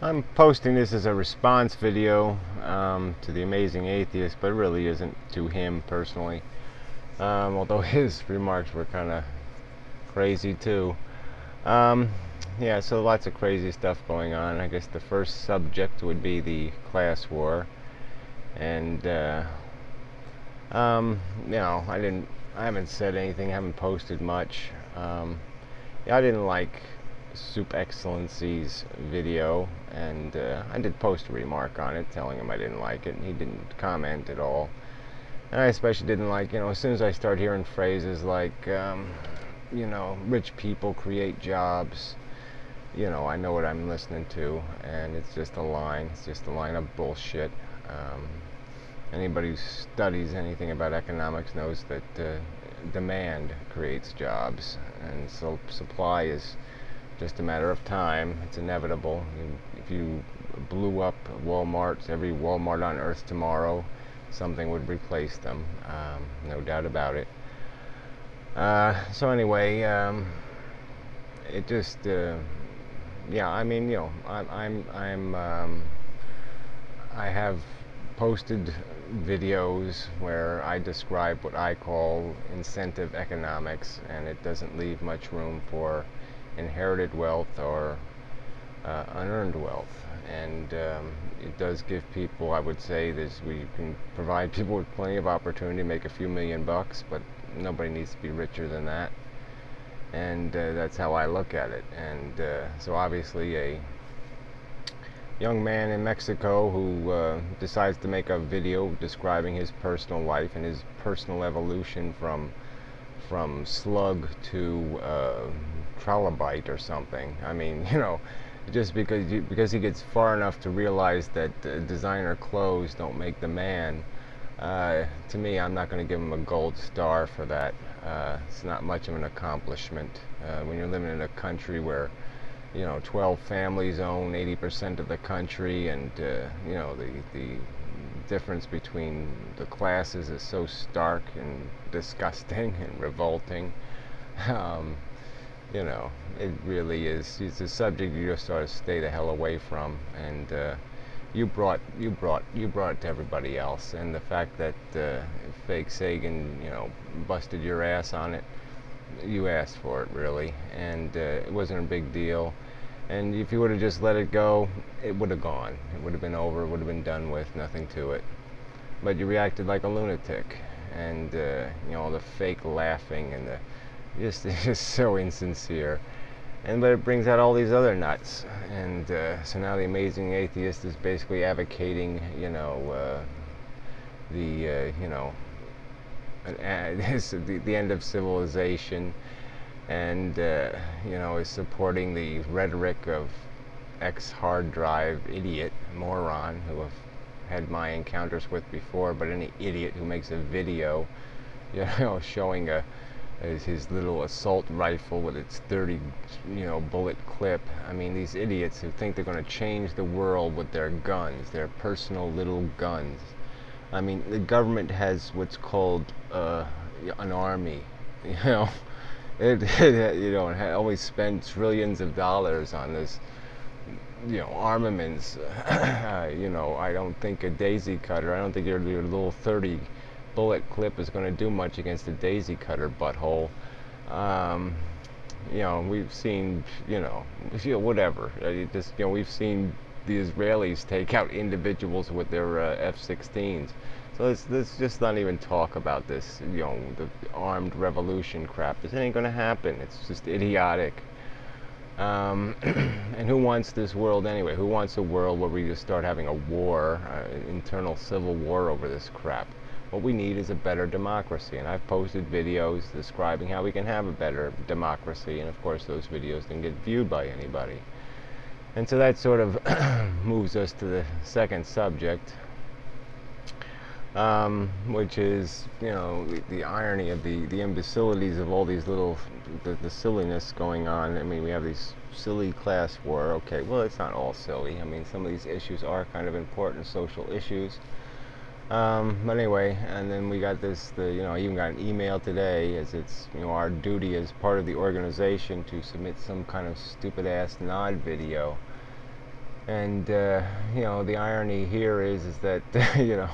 I'm posting this as a response video to the amazing atheist, but it really isn't to him personally. Although his remarks were kind of crazy too. Um, yeah, so lots of crazy stuff going on. I guess the first subject would be the class war, and you know, I haven't said anything, haven't posted much. Yeah, I didn't like Supe Excellency's video, and I did post a remark on it telling him I didn't like it, and he didn't comment at all. And I especially didn't like, as soon as I start hearing phrases like, rich people create jobs, I know what I'm listening to, and it's just a line. It's just a line of bullshit. Anybody who studies anything about economics knows that demand creates jobs, and so supply is just a matter of time. It's inevitable. If you blew up Walmarts, every Walmart on earth tomorrow, something would replace them, no doubt about it. So anyway, it just, yeah. I mean, I have posted videos where I describe what I call incentive economics, and it doesn't leave much room for inherited wealth or unearned wealth. And it does give people, I would say, we can provide people with plenty of opportunity to make a few $1,000,000, but nobody needs to be richer than that. And that's how I look at it. And so obviously a young man in Mexico who decides to make a video describing his personal life and his personal evolution from slug to trilobite or something. I mean, just because he gets far enough to realize that designer clothes don't make the man. To me, I'm not going to give him a gold star for that. It's not much of an accomplishment when you're living in a country where 12 families own 80% of the country, and the difference between the classes is so stark and disgusting and revolting. It really is. It's a subject you just sort of stay the hell away from, and you brought it to everybody else. And the fact that fake Sagan, busted your ass on it, you asked for it, really, and it wasn't a big deal. And if you would have just let it go, it would have gone. It would have been over. It would have been done with. Nothing to it. But you reacted like a lunatic, and the fake laughing and it's just so insincere. But it brings out all these other nuts, and so now the amazing atheist is basically advocating, the end of civilization, and is supporting the rhetoric of ex-hard drive idiot moron who I've had my encounters with before. But any idiot who makes a video, showing his little assault rifle with its 30 bullet clip. I mean, these idiots who think they're going to change the world with their guns, their personal little guns. I mean, the government has what's called an army. It always spend trillions of dollars on this armaments. I don't think a daisy cutter, I don't think your little 30 bullet clip is going to do much against a daisy cutter butthole. We've seen, whatever. We've seen the Israelis take out individuals with their F-16s. So let's just not even talk about this, the armed revolution crap. This ain't going to happen. It's just idiotic. And who wants this world anyway? Who wants a world where we just start having a war, an internal civil war over this crap? What we need is a better democracy, and I've posted videos describing how we can have a better democracy, and of course those videos didn't get viewed by anybody. And so that sort of moves us to the second subject, which is, the irony of the imbecilities of all these little, the silliness going on. I mean, we have these silly class war. Okay, well, it's not all silly. I mean, some of these issues are kind of important social issues. But anyway, and then we got this, I even got an email today, as it's, our duty as part of the organization to submit some kind of stupid ass nod video. And the irony here is that you know,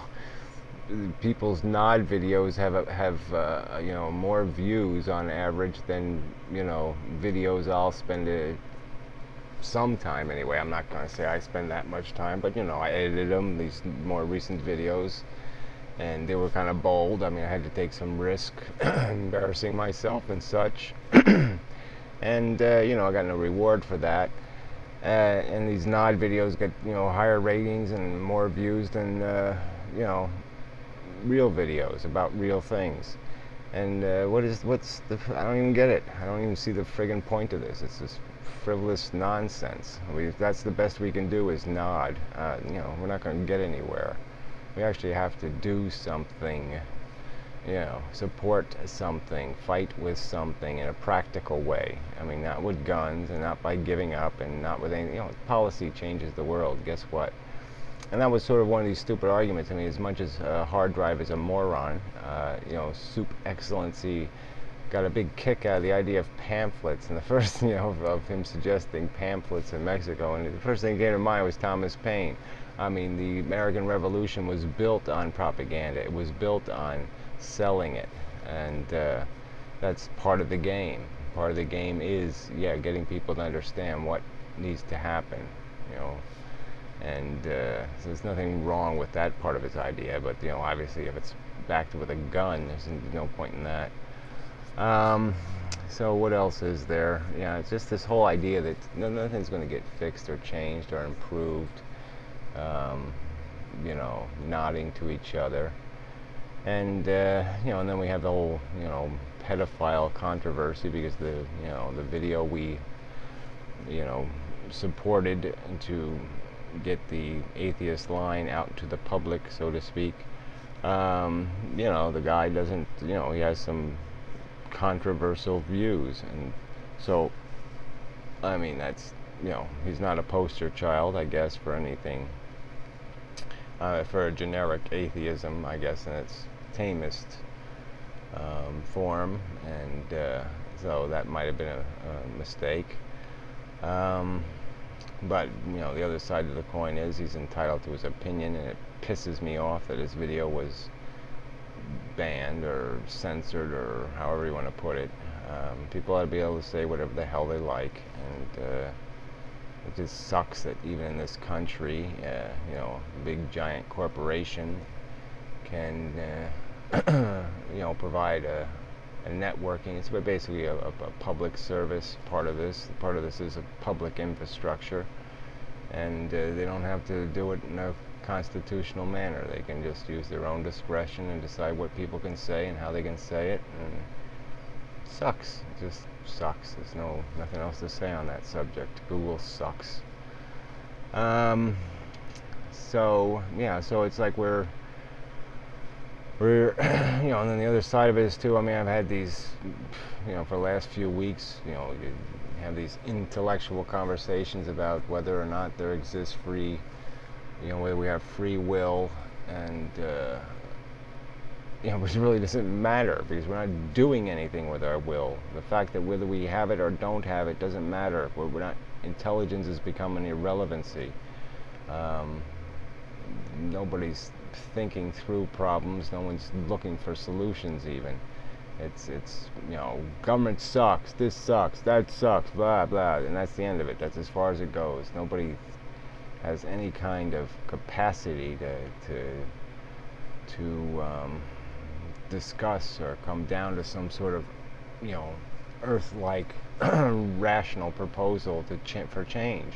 people's nod videos have more views on average than videos I'll spend some time anyway. I'm not going to say I spend that much time, but I edited them, these more recent videos, and they were kind of bold. I mean, I had to take some risk, embarrassing myself and such, and I got no reward for that. And these nod videos get higher ratings and more views than you know real videos about real things. And I don't even get it. I don't even see the friggin' point of this. It's this frivolous nonsense. That's the best we can do is nod. We're not going to get anywhere. We actually have to do something, support something, fight with something in a practical way. I mean, not with guns and not by giving up and not with any, policy changes the world. Guess what? And that was sort of one of these stupid arguments. I mean, as much as Hard Drive is a moron, Supe Excellency got a big kick out of the idea of pamphlets. And the first, of him suggesting pamphlets in Mexico, and the first thing that came to mind was Thomas Paine. I mean, the American Revolution was built on propaganda. It was built on selling it, and that's part of the game. Part of the game is, getting people to understand what needs to happen, and so there's nothing wrong with that part of his idea, but obviously if it's backed with a gun, there's no point in that. So what else is there? It's just this whole idea that nothing's going to get fixed or changed or improved. Nodding to each other, and and then we have the whole pedophile controversy because the video we supported to get the atheist line out to the public, so to speak. The guy doesn't, he has some controversial views, and so, I mean, that's, he's not a poster child, I guess, for anything, for a generic atheism, I guess, in its tamest form, and so that might have been a mistake. But the other side of the coin is he's entitled to his opinion, and it pisses me off that his video was banned or censored or however you want to put it. People ought to be able to say whatever the hell they like, and it just sucks that even in this country, a big giant corporation can provide a networking. It's basically a public service. Part of this is a public infrastructure, and they don't have to do it in a constitutional manner. They can just use their own discretion and decide what people can say and how they can say it. And it sucks. It just sucks. There's nothing else to say on that subject. Google sucks. So it's like we're and then the other side of it is too, I mean, I've had these, for the last few weeks, you have these intellectual conversations about whether or not there exists free, whether we have free will, and, which really doesn't matter because we're not doing anything with our will. The fact that whether we have it or don't have it doesn't matter. We're not, intelligence has become an irrelevancy. Nobody's thinking through problems. No one's looking for solutions even. It's government sucks, this sucks, that sucks, blah blah, and that's the end of it. That's as far as it goes. Nobody has any kind of capacity to discuss or come down to some sort of earth-like rational proposal for change.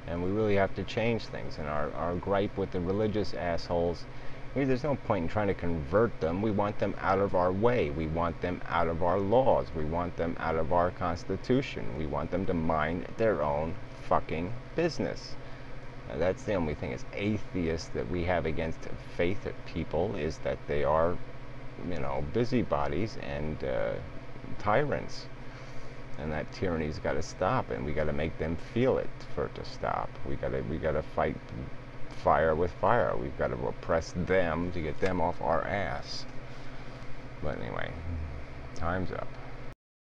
And we really have to change things. And our gripe with the religious assholes, there's no point in trying to convert them. We want them out of our way. We want them out of our laws. We want them out of our Constitution. We want them to mind their own fucking business. Now, that's the only thing as atheists that we have against faith people, is that they are, busybodies and tyrants. And that tyranny's got to stop, and we got to make them feel it for it to stop. We got to fight fire with fire. We've got to oppress them to get them off our ass. But anyway, time's up.